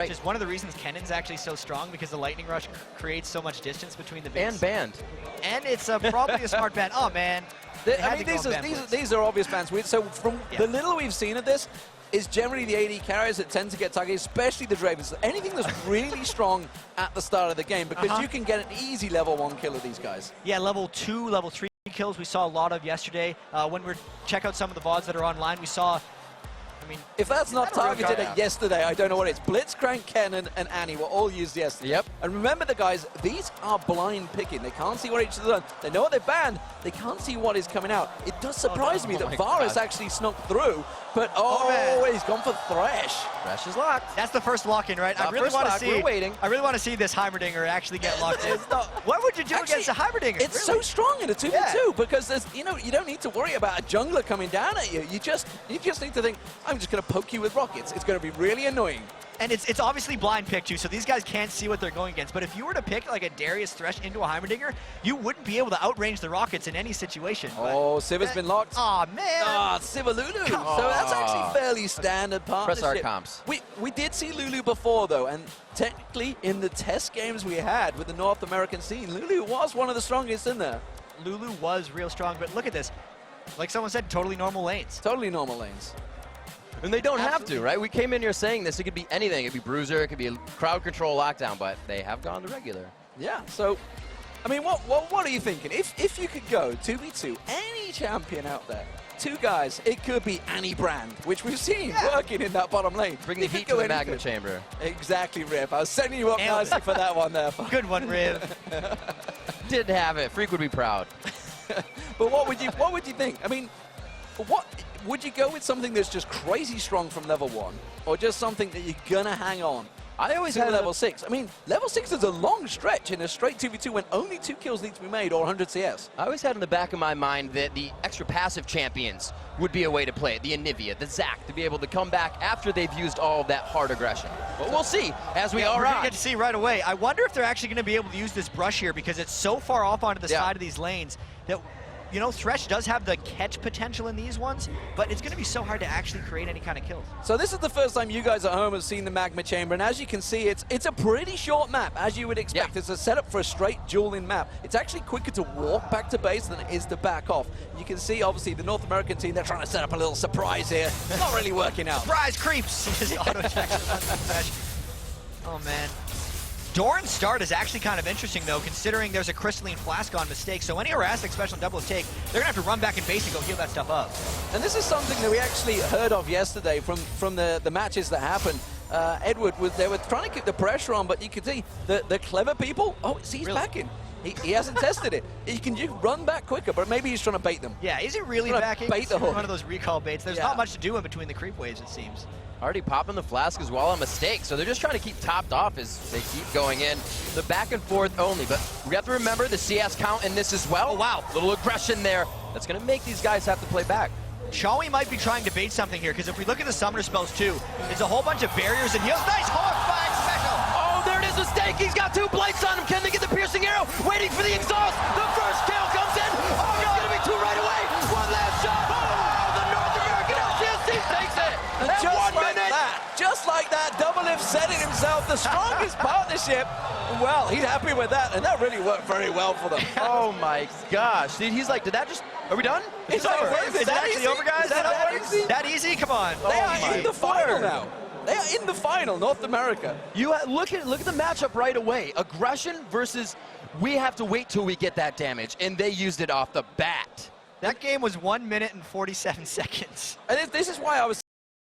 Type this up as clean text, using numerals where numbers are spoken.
Which is one of the reasons Kennon's actually so strong, because the Lightning Rush creates so much distance between the bases. And banned. And it's probably a smart ban. Oh, man. I mean, these are obvious bans. So from the little we've seen of this, is generally the AD carriers that tend to get targeted, especially the Dravens. Anything that's really strong at the start of the game, because you can get an easy level 1 kill of these guys. Yeah, level 2, level 3 kills we saw a lot of yesterday. When we check out some of the VODs that are online, we saw, I mean, if that's not targeted at yesterday, I don't know what it is. Blitzcrank, Kennen, and Annie were all used yesterday. Yep. And remember, the guys, these are blind picking. They can't see what each other's done. They know what they've banned. They can't see what is coming out. It does surprise me that Varus actually snuck through, but he's gone for Thresh. Thresh is locked. That's the first lock-in, right? I really want to see. We're waiting. I really want to see this Heimerdinger actually get locked in. What would you do against a Heimerdinger? It's so strong in a 2v2 because there's, you don't need to worry about a jungler coming down at you. You just need to think, I'm just going to poke you with rockets. It's going to be really annoying. And it's obviously blind pick too, so these guys can't see what they're going against. But if you were to pick like a Darius Thresh into a Heimerdinger, you wouldn't be able to outrange the rockets in any situation. Oh, Siv's been locked. Aw, man. Ah, Siva Lulu. So that's actually fairly standard partnership. Press our comps. We did see Lulu before, though, and technically in the test games we had with the North American scene, Lulu was one of the strongest in there. Lulu was real strong, but look at this. Like someone said, totally normal lanes. Totally normal lanes. And they don't have to, right? We came in here saying this. It could be anything. It could be Bruiser. It could be a crowd control lockdown, but they have gone to regular. Yeah, so, I mean, what are you thinking? If you could go 2v2, any champion out there, 2 guys, it could be Annie Brand, which we've seen working in that bottom lane. Bring the heat to the magma chamber. Exactly, Riv. I was setting you up nicely for that one there. Good one, Riv. Did have it. Freak would be proud. But what would you think? I mean, would you go with something that's just crazy strong from level 1, or just something that you're gonna hang on? I always had level 6. I mean, level 6 is a long stretch in a straight 2v2 when only 2 kills need to be made or 100 CS. I always had in the back of my mind that the extra passive champions would be a way to play it. The Anivia, the Zac, to be able to come back after they've used all of that hard aggression. But we'll see as we we're gonna get to see right away. I wonder if they're actually gonna be able to use this brush here, because it's so far off onto the side of these lanes that, you know, Thresh does have the catch potential in these ones, but it's going to be so hard to actually create any kind of kills. So this is the first time you guys at home have seen the Magma Chamber, and as you can see, it's a pretty short map, as you would expect. It's a setup for a straight dueling map. It's actually quicker to walk back to base than it is to back off. You can see, obviously, the North American team, they're trying to set up a little surprise here. It's not really working out. Surprise creeps! His auto attack. Oh, man. Doran's start is actually kind of interesting, though, considering there's a Crystalline Flask on mistake. So any harass Xpecial and double take, they're going to have to run back in base and go heal that stuff up. And this is something that we actually heard of yesterday from the matches that happened. Edward, they were trying to keep the pressure on, but you could see the clever people, he's backing. He hasn't tested it. You can run back quicker, but maybe he's trying to bait them. Yeah, is he really backing? Bait the hook. One of those recall baits. There's not much to do in between the creep waves, it seems. Already popping the flask as well on mistake, so they're just trying to keep topped off as they keep going in. The back and forth only, but we have to remember the CS count in this as well. Oh, wow. Little aggression there. That's going to make these guys have to play back. Chawy might be trying to bait something here, because if we look at the summoner spells too, it's a whole bunch of barriers and heals. Nice hook by Xpecial! Oh, there it is, mistake. He's got 2 blights on him. Can they get the piercing arrow? Waiting for the exhaust. The first kill comes in. Oh, no, it's going to be 2 right away. One last shot. Oh, the North American LCS team takes it. And just like that, doublelift setting himself the strongest partnership. Well, he's happy with that, and that really worked very well for them. Oh my gosh. He's like, did that just, are we done? It's over. Is it actually over, guys? Is that easy? That easy? Come on. They are in the final now. They are in the final, North America. You look at the matchup right away. Aggression versus we have to wait till we get that damage, and they used it off the bat. That game was 1 minute and 47 seconds. And this is why I was